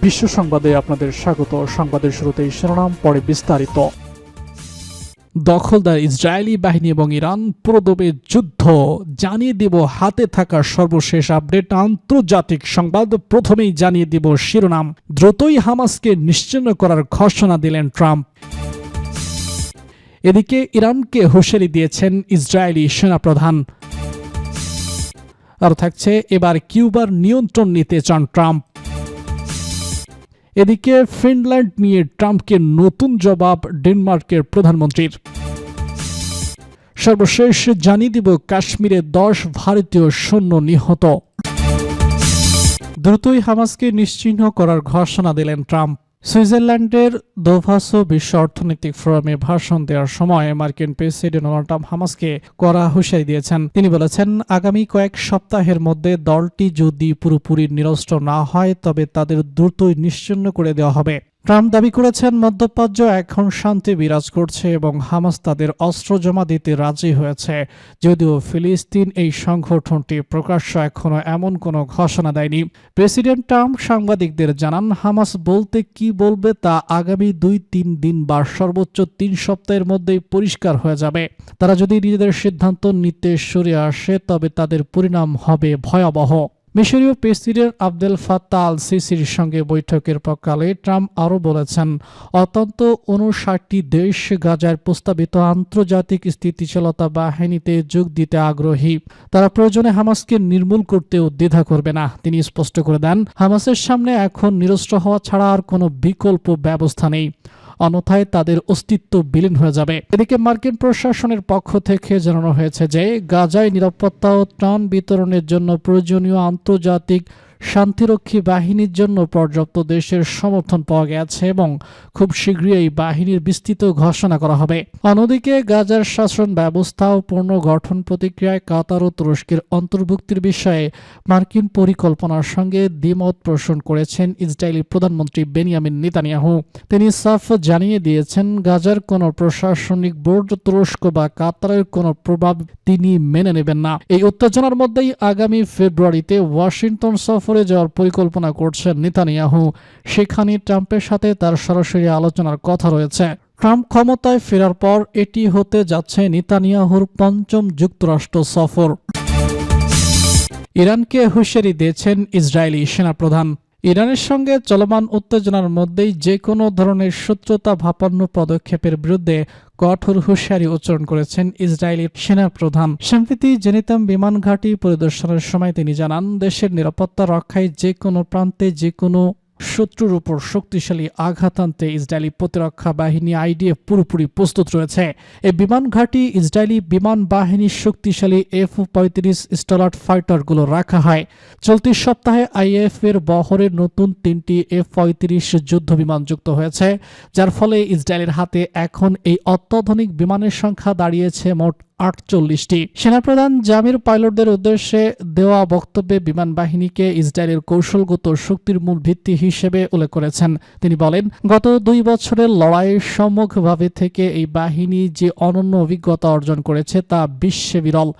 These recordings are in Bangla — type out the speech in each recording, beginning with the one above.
বিশ্ব সংবাদে আপনাদের স্বাগত। সংবাদের শুরুতেই শিরোনাম, পরে বিস্তারিত। দখলদার ইসরায়েলি বাহিনী এবং ইরান পুরোদমে যুদ্ধ, জানিয়ে দেব হাতে থাকা সর্বশেষ আপডেট। আন্তর্জাতিক সংবাদ, প্রথমেই জানিয়ে দেব শিরোনাম। দ্রুতই হামাসকে নিশ্চিহ্ন করার ঘোষণা দিলেন ট্রাম্প। এদিকে ইরানকে হুঁশিয়ারি দিয়েছেন ইসরায়েলি সেনাপ্রধান। আর থাকছে, এবার কিউবার নিয়ন্ত্রণ নিতে চান ট্রাম্প। এদিকে ফিনল্যান্ড নিয়ে ট্রাম্পকে নতুন জবাব ডেনমার্কের প্রধানমন্ত্রীর। সর্বশেষ জানিয়ে দিব কাশ্মীরে 10 ভারতীয় সৈন্য নিহত। দ্রুতই হামাসকে নিশ্চিহ্ন করার ঘোষণা দিলেন ট্রাম্প। সুইজারল্যান্ডের দোভাসো বিশ্ব অর্থনৈতিক ফোরামে ভাষণ দেওয়ার সময় মার্কিন প্রেসিডেন্ট ডোনাল্ড ট্রাম্প হামাসকে কড়া হুঁশিয়ারি দিয়েছেন। তিনি বলেছেন, আগামী কয়েক সপ্তাহের মধ্যে দলটি যদি পুরোপুরি নিরস্ত্র না হয় তবে তাদের দ্রুতই নিশ্চিহ্ন করে দেওয়া হবে। ট্রাম্প দাবি করেছেন, মধ্যপ্রাচ্য এখন শান্তি বিরাজ করছে এবং হামাস তাদের অস্ত্র জমা দিতে রাজি হয়েছে। যদিও ফিলিস্তিন এই সংগঠনটি প্রকাশ্য এখনো এমন কোনো ঘোষণা দেয়নি। প্রেসিডেন্ট ট্রাম্প সাংবাদিকদের জানান, হামাস বলতে কি বলবে তা আগামী 2-3 দিন বা সর্বোচ্চ 3 সপ্তাহের মধ্যেই পরিষ্কার হয়ে যাবে। তারা যদি নিজেদের সিদ্ধান্ত নিতে সরে আসে তবে তাদের পরিণাম হবে ভয়াবহ। মিশরীয় প্রেসিডেন্ট আবদেল ফাত্তাহ আল সিসির সঙ্গে বৈঠকের পরকালে ট্রাম্প আরও বলেছেন, অত্যন্ত 59টি দেশ গাজার প্রস্তাবিত আন্তর্জাতিক স্থিতিশীলতা বাহিনীতে যোগ দিতে আগ্রহী। তারা প্রয়োজনে হামাসকে নির্মূল করতেও দ্বিধা করবে না। তিনি স্পষ্ট করে দেন, হামাসের সামনে এখন নিরস্ত্র হওয়া ছাড়া আর কোনো বিকল্প ব্যবস্থা নেই, অন্যথায় তাদের অস্তিত্ব বিলীন হয়ে যাবে। এদিকে মার্কিন প্রশাসনের পক্ষ থেকে জানানো হয়েছে যে গাজায় নিরাপত্তা ও ত্রাণ বিতরণের জন্য প্রয়োজনীয় আন্তর্জাতিক শান্তিরক্ষী বাহিনীর জন্য পর্যাপ্ত দেশের সমর্থন পাওয়া গেছে এবং খুব শীঘ্রই এই বাহিনীর বিস্তৃত ঘোষণা করা হবে। অন্যদিকে গাজার শাসন ব্যবস্থা ও পুনর্গঠন প্রতিক্রিয়ায় কাতার ও তুরস্কের অন্তর্ভুক্তির বিষয়ে মার্কিন পরিকল্পনার সঙ্গে দ্বিমত পোষণ করেছেন ইসরায়েলি প্রধানমন্ত্রী বেনিয়ামিন নেতানিয়াহু। তিনি সাফ জানিয়ে দিয়েছেন, গাজার কোনো প্রশাসনিক বোর্ড তুরস্ক বা কাতারের কোনো প্রভাব তিনি মেনে নেবেন না। এই উত্তেজনার মধ্যেই আগামী ফেব্রুয়ারিতে ওয়াশিংটন সফরে যাওয়ার পরিকল্পনা করছেন নেতানিয়াহু। সেখানে ট্রাম্পের সাথে তার সরাসরি আলোচনার কথা রয়েছে। ট্রাম্প ক্ষমতায় ফেরার পর এটি হতে যাচ্ছে নেতানিয়াহুর 5ম যুক্তরাষ্ট্র সফর। ইরানকে হুঁশিয়ারি দিয়েছেন ইসরায়েলি সেনাপ্রধান। ইরানের সঙ্গে চলমান উত্তেজনার মধ্যেই যে কোনো ধরনের শত্রুতা ভাপান্ন পদক্ষেপের বিরুদ্ধে কঠোর হুঁশিয়ারি উচ্চারণ করেছেন ইসরায়েলি সেনাপ্রধান। সম্প্রতি জেনিতাম বিমান ঘাঁটি পরিদর্শনের সময় তিনি জানান, দেশের নিরাপত্তা রক্ষায় যে কোনো প্রান্তে যে কোনো শত্রুর উপর শক্তিশালী আঘাত আনতে ইসরায়েলি প্রতিরক্ষা বাহিনী আইডিএফ পুরোপুরি প্রস্তুত রয়েছে। এই বিমান ঘাঁটি ইসরায়েলি বিমান বাহিনীর শক্তিশালী F-35 স্টালার্ট ফাইটারগুলো রাখা হয়। চলতি সপ্তাহে আইএফ এর বহরের নতুন 3টি F-35 যুদ্ধ বিমান যুক্ত হয়েছে, যার ফলে ইসরায়েলের হাতে এখন এই অত্যাধুনিক বিমানের সংখ্যা দাঁড়িয়েছে মোট 48টি। সেনাপ্রধান জামির পাইলটদের উদ্দেশ্যে দেওয়া বক্তব্যে বিমান বাহিনীকে ইসরায়েলের কৌশলগত শক্তির মূল ভিত্তি হিসেবে উল্লেখ করেছেন। তিনি বলেন, গত 2 বছরের লড়াইয়ের সম্মুখভাবে থেকে এই বাহিনী যে অনন্য অভিজ্ঞতা অর্জন করেছে তা বিশ্বে বিরল।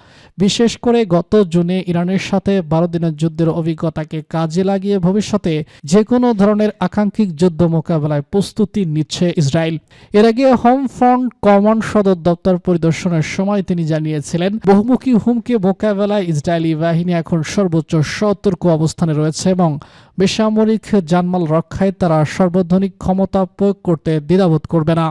বিশেষ করে গত জুনে ইরানের সাথে 12 দিনের যুদ্ধের অভিজ্ঞতাকে কাজে লাগিয়ে ভবিষ্যতে যে কোনো ধরনের আকাঙ্ক্ষিক যুদ্ধ মোকাবেলায় প্রস্তুতি নিচ্ছে ইসরায়েল। এর আগে হোম ফ্রন্ট কমান্ড সদর দপ্তর পরিদর্শনের সময় তিনি জানিয়েছিলেন, বহুমুখী হুমকি মোকাবেলায় ইসরায়েলি বাহিনী এখন সর্বোচ্চ সতর্ক অবস্থানে রয়েছে এবং বেসামরিক জানমাল রক্ষায় তারা সর্বাধুনিক ক্ষমতা প্রয়োগ করতে দ্বিধাবোধ করবে না।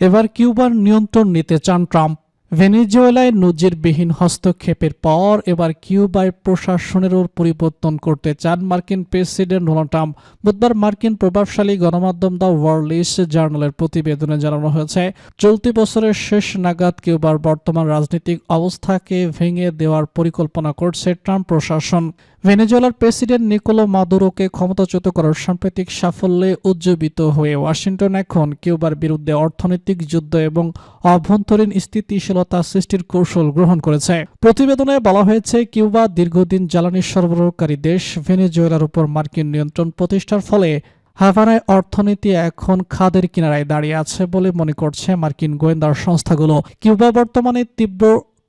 এবার কিউবার নিয়ন্ত্রণ নিতে চান ট্রাম্প। ভেনেজুয়েলায় নজিরবিহীন হস্তক্ষেপের পর এবার কিউবায় প্রশাসনেরও পরিবর্তন করতে চান মার্কিন প্রেসিডেন্ট ডোনাল্ড ট্রাম্প। বুধবার মার্কিন প্রভাবশালী গণমাধ্যম দ্য ওয়ার্ল্ড জার্নালের প্রতিবেদনে জানানো হয়েছে, চলতি বছরের শেষ নাগাদ কিউবার বর্তমান রাজনৈতিক অবস্থাকে ভেঙে দেওয়ার পরিকল্পনা করছে ট্রাম্প প্রশাসন। ভেনেজুয়েলার প্রেসিডেন্ট নিকোলো মাদুরোকে ক্ষমতাচ্যুত করার সাম্প্রতিক সাফল্যে উজ্জীবিত হয়ে ওয়াশিংটন এখন কিউবার বিরুদ্ধে অর্থনৈতিক যুদ্ধ এবং অভ্যন্তরীণ স্থিতিশীলতা সৃষ্টির কৌশল গ্রহণ করেছে। প্রতিবেদনে বলা হয়েছে, কিউবা দীর্ঘদিন জ্বালানি সরবরাহকারী দেশ। ভেনেজুয়েলার উপর মার্কিন নিয়ন্ত্রণ প্রতিষ্ঠার ফলে হাভানায় অর্থনীতি এখন খাদের কিনারায় দাঁড়িয়ে আছে বলে মনে করছে মার্কিন গোয়েন্দা সংস্থাগুলো। কিউবা বর্তমানে তীব্র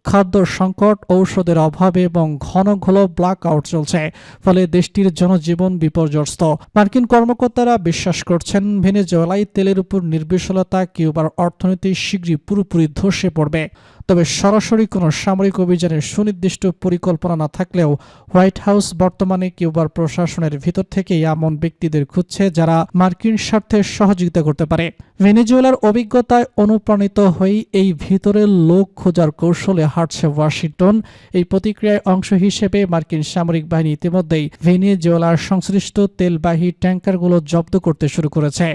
খাদ্য সংকট, ঔষধের অভাব এবং ঘন ঘন ব্ল্যাক আউট চলছে, ফলে দেশটির জনজীবন বিপর্যস্ত। মার্কিন কর্মকর্তারা বিশ্বাস করছেন ভেনেজুয়েলায় তেলের উপর নির্ভরশীলতা কিউবার অর্থনীতি শীঘ্রই পুরোপুরি ধসে পড়বে। তবে সরাসরি কোনো সামরিক অভিযানের সুনির্দিষ্ট পরিকল্পনা না থাকলেও হোয়াইট হাউস বর্তমানে কিউবার প্রশাসনের ভিতর থেকেই এমন ব্যক্তিদের খুঁজছে যারা মার্কিন স্বার্থে সহযোগিতা করতে পারে। ভেনেজুয়েলার অভিজ্ঞতায় অনুপ্রাণিত হয়েই এই ভিতরের লোক খোঁজার কৌশলে হাঁটছে ওয়াশিংটন। এই প্রতিক্রিয়ায় অংশ হিসেবে মার্কিন সামরিক বাহিনী ইতিমধ্যেই ভেনেজুয়েলার সংশ্লিষ্ট তেলবাহী ট্যাঙ্কারগুলো জব্দ করতে শুরু করেছে,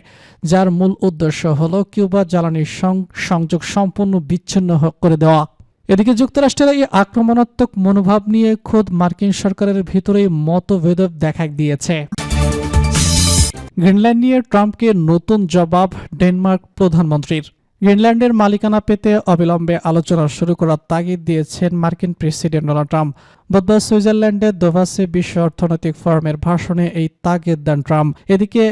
যার মূল উদ্দেশ্য হল কিউবা জ্বালানির সংযোগ সম্পূর্ণ বিচ্ছিন্ন করে দেওয়া। এদিকে যুক্তরাষ্ট্রের এই আক্রমণাত্মক মনোভাব নিয়ে খোদ মার্কিন সরকারের ভিতরেই মতভেদ দেখা দিয়েছে। গ্রিনল্যান্ড নিয়ে ট্রাম্পকে নতুন জবাব ডেনমার্ক প্রধানমন্ত্রীর। গ্রিনল্যান্ডের মালিকানা পেতে অবিলম্বে আলোচনা শুরু করার তাগিদ দিয়েছেন মার্কিন প্রেসিডেন্ট ডোনাল্ড ট্রাম্প। বুধবার সুইজারল্যান্ডের দোভাসে বিশ্ব অর্থনৈতিক ফোরামের ভাষণে এই তাগিদ দেন ট্রাম্প। এদিকে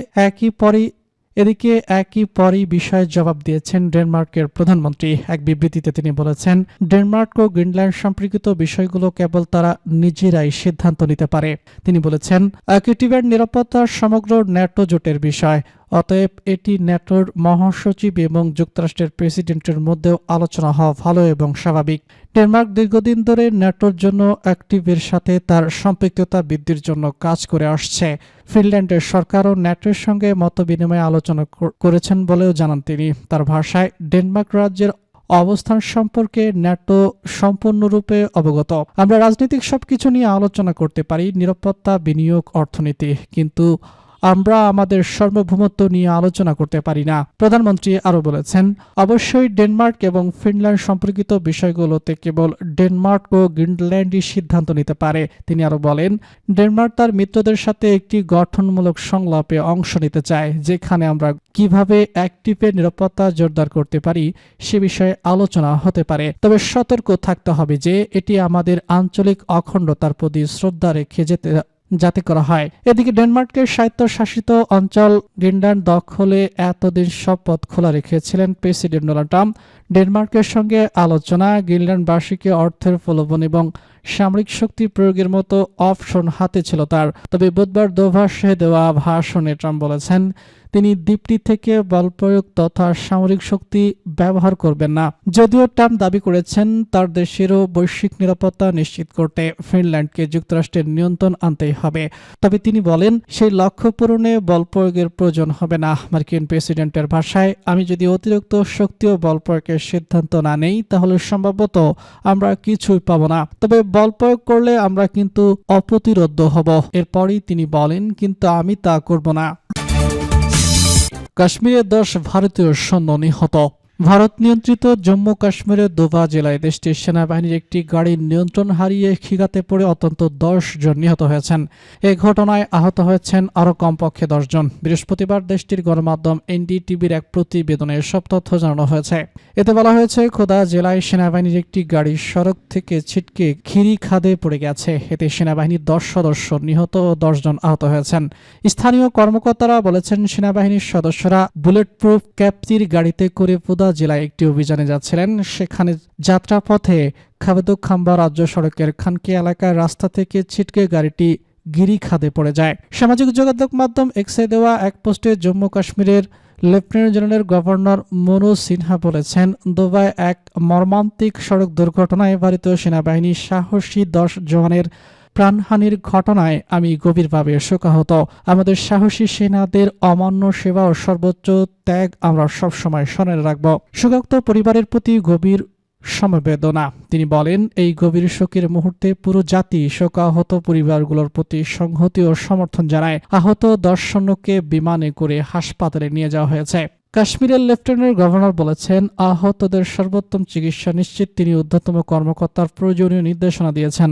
একই পরই বিষয়ে জবাব দিয়েছেন ডেনমার্কের প্রধানমন্ত্রী। এক বিবৃতিতে তিনি বলেছেন, ডেনমার্ক ও গ্রিনল্যান্ড সম্পর্কিত বিষয়গুলো কেবল তারা নিজেরাই সিদ্ধান্ত নিতে পারে। তিনি বলেছেন, কিউবার নিরাপত্তা সমগ্র ন্যাটো জোটের বিষয়, অতএব এটি ন্যাটোর মহাসচিব এবং যুক্তরাষ্ট্রের প্রেসিডেন্টের মধ্যেও আলোচনা হওয়া ভালো এবং স্বাভাবিক। ডেনমার্ক দীর্ঘদিন ধরে ন্যাটোর জন্য অ্যাক্টিভের সাথে তার সম্পৃক্ততা বৃদ্ধির জন্য কাজ করে আসছে। ফিনল্যান্ডের সরকারও ন্যাটোর সঙ্গে মতবিনিময়ে আলোচনা করেছেন বলেও জানান তিনি। তার ভাষায়, ডেনমার্ক রাজ্যের অবস্থান সম্পর্কে ন্যাটো সম্পূর্ণরূপে অবগত। আমরা রাজনৈতিক সবকিছু নিয়ে আলোচনা করতে পারি, নিরাপত্তা, বিনিয়োগ, অর্থনীতি, কিন্তু আমরা আমাদের সার্বভৌমত্ব নিয়ে আলোচনা করতে পারি না। প্রধানমন্ত্রী আরও বলেছেন, অবশ্যই ডেনমার্ক এবং ফিনল্যান্ড সম্পর্কিত বিষয়গুলোতে কেবল ডেনমার্ক ও গ্রিনল্যান্ডই সিদ্ধান্ত নিতে পারে। তিনি আরও বলেন, ডেনমার্ক তার মিত্রদের সাথে একটি গঠনমূলক সংলাপে অংশ নিতে চায়, যেখানে আমরা কিভাবে অ্যাক্টিভের নিরাপত্তা জোরদার করতে পারি সে বিষয়ে আলোচনা হতে পারে। তবে সতর্ক থাকতে হবে যে এটি আমাদের আঞ্চলিক অখণ্ডতার প্রতি শ্রদ্ধা রেখে যাতে করা হয়। এদিকে ডেনমার্কের স্বায়ত্তশাসিত অঞ্চল গ্রিনল্যান্ড দখলে এতদিন সব পথ খোলা রেখেছিলেন প্রেসিডেন্ট ডোনাল্ড ট্রাম্প। ডেনমার্কের সঙ্গে আলোচনা, গ্রিনল্যান্ডবাসীকে অর্থের প্রলোভন এবং সামরিক শক্তি প্রয়োগের মতো অপশন হাতে ছিল তার। তবে বুধবার দোভাসে দেওয়া ভাষণে ট্রাম্প বলেছেন, তিনি দ্বীপটি থেকে বলপ্রয়োগ তথা সামরিক শক্তি ব্যবহার করবেন না। যদিও ট্রাম্প দাবি করেছেন তার দেশেরও বৈশ্বিক নিরাপত্তা নিশ্চিত করতে ফিনল্যান্ডকে যুক্তরাষ্ট্রের নিয়ন্ত্রণ আনতেই হবে, তবে তিনি বলেন সেই লক্ষ্য পূরণে বল প্রয়োগের প্রয়োজন হবে না। মার্কিন প্রেসিডেন্টের ভাষায়, আমি যদি অতিরিক্ত শক্তি ও বল প্রয়োগের সিদ্ধান্ত না নেই তাহলে সম্ভবত আমরা কিছুই পাবো না, তবে বল প্রয়োগ করলে আমরা কিন্তু অপ্রতিরোধ্য হব। এরপরই তিনি বলেন, কিন্তু আমি তা করব না। কাশ্মীরে 10 ভারতীয় সৈন্য নিহত। ভারত নিয়ন্ত্রিত জম্মু কাশ্মীরের দোভা জেলায় দেশটির সেনাবাহিনীর একটি গাড়ির নিয়ন্ত্রণ হারিয়ে খিগাতে পড়ে অন্তত 10 জন নিহত হয়েছেন। এই ঘটনায় আহত হয়েছেন আরও কমপক্ষে 10 জন। বৃহস্পতিবার দেশটির গণমাধ্যম এনডিটিভির এক প্রতিবেদনে এসব তথ্য জানানো হয়েছে। এতে বলা হয়েছে, খোদা জেলায় সেনাবাহিনীর একটি গাড়ি সড়ক থেকে ছিটকে খিরি খাদে পড়ে গেছে। এতে সেনাবাহিনীর 10 সদস্য নিহত ও 10 জন আহত হয়েছেন। স্থানীয় কর্মকর্তারা বলেছেন, সেনাবাহিনীর সদস্যরা বুলেট প্রুফ ক্যাপ্তির গাড়িতে করে খোদা জেলায় একটি অভিযানে যাচ্ছিলেন। সেখানে যাত্রাপথে খাবেদুখাম্বা রাজ্য সড়কের খানকি এলাকার রাস্তা থেকে ছিটকে গাড়িটি গিরি খাদে পড়ে যায়। সামাজিক যোগাযোগ মাধ্যম এক্সে দেওয়া এক পোস্টে জম্মু কাশ্মীরের lieutenant general governor Manoj Sinha বলেছেন, দোবায় এক মর্মান্তিক সড়ক দুর্ঘটনায় ভারতীয় সেনাবাহিনীর সাহসী 10 জওয়ানের প্রাণহানির ঘটনায় আমি গভীরভাবে শোকাহত। আমাদের সাহসী সেনাদের অমান্য সেবা ও সর্বোচ্চ ত্যাগ আমরা সবসময় স্মরণে রাখব। শোকাক্ত পরিবারের প্রতি গভীর সমবেদনা। তিনি বলেন, এই গভীর শোকের মুহূর্তে পুরো জাতি শোকাহত পরিবারগুলোর প্রতি সংহতি ও সমর্থন জানায়। আহত 10 সৈন্যকে বিমানে করে হাসপাতালে নিয়ে যাওয়া হয়েছে। কাশ্মীরের লেফটেন্যান্ট গভর্নর বলেছেন, আহতদের সর্বোত্তম চিকিৎসা নিশ্চিত তিনি ঊর্ধ্বতন কর্মকর্তার প্রয়োজনীয় নির্দেশনা দিয়েছেন।